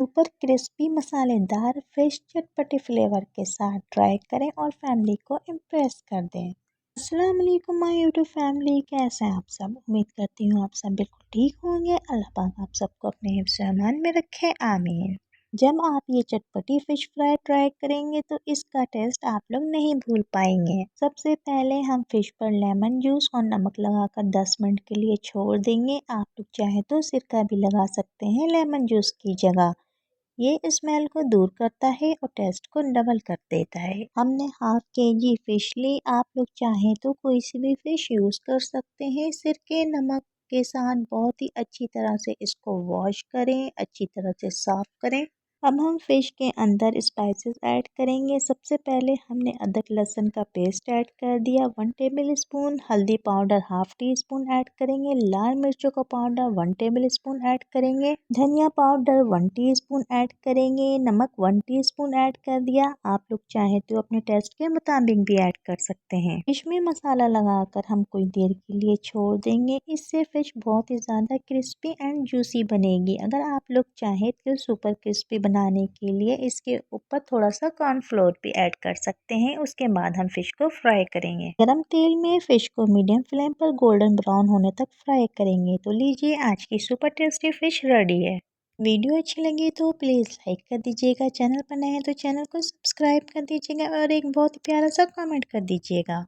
ऊपर क्रिस्पी मसालेदार fish चटपटे flavour के साथ ट्राई करें और फैमिली को इम्प्रेस कर दें। अस्सलाम वालेकुम माय यूट्यूब फैमिली, कैसे हैं आप सब। उम्मीद करती हूँ आप सब बिल्कुल ठीक होंगे। अल्लाह पाक आप सबको अपने हिफ्ज़ अमान में रखे, आमीन। जब आप ये चटपटी फिश फ्राई ट्राई करेंगे तो इसका टेस्ट आप लोग नहीं भूल पाएंगे। सबसे पहले हम फिश पर लेमन जूस और नमक लगाकर 10 मिनट के लिए छोड़ देंगे। आप लोग चाहे तो सिरका भी लगा सकते हैं लेमन जूस की जगह। ये स्मेल को दूर करता है और टेस्ट को डबल कर देता है। हमने हाफ केजी फिश ली, आप लोग चाहें तो कोई सी भी फिश यूज़ कर सकते हैं। सिरके नमक के साथ बहुत ही अच्छी तरह से इसको वॉश करें, अच्छी तरह से साफ करें। अब हम फिश के अंदर स्पाइसेस ऐड करेंगे। सबसे पहले हमने अदरक लहसुन का पेस्ट ऐड कर दिया, 1 टेबल स्पून हल्दी powder half tea spoon add करेंगे, लाल मिर्चों का पाउडर 1 टेबल स्पून ऐड करेंगे, धनिया पाउडर 1 टीस्पून ऐड करेंगे, नमक 1 टीस्पून ऐड कर दिया। आप लोग चाहे तो अपने टेस्ट के मुताबिक भी ऐड कर सकते हैं। फिश में मसाला लगाकर हम कुछ देर के लिए छोड़ देंगे। इससे फिश बहुत ही ज्यादा क्रिस्पी एंड जूसी बनेगी। अगर आप लोग चाहे तो सुपर क्रिस्पी बनाने के लिए इसके ऊपर थोड़ा सा कॉर्नफ्लोर भी ऐड कर सकते हैं। उसके बाद हम फिश को फ्राई करेंगे। गरम तेल में फिश को मीडियम फ्लेम पर गोल्डन ब्राउन होने तक फ्राई करेंगे। तो लीजिए, आज की सुपर टेस्टी फिश रेडी है। वीडियो अच्छी लगी तो प्लीज़ लाइक कर दीजिएगा, चैनल पर नए हैं तो चैनल को सब्सक्राइब कर दीजिएगा और एक बहुत ही प्यारा सा कमेंट कर दीजिएगा।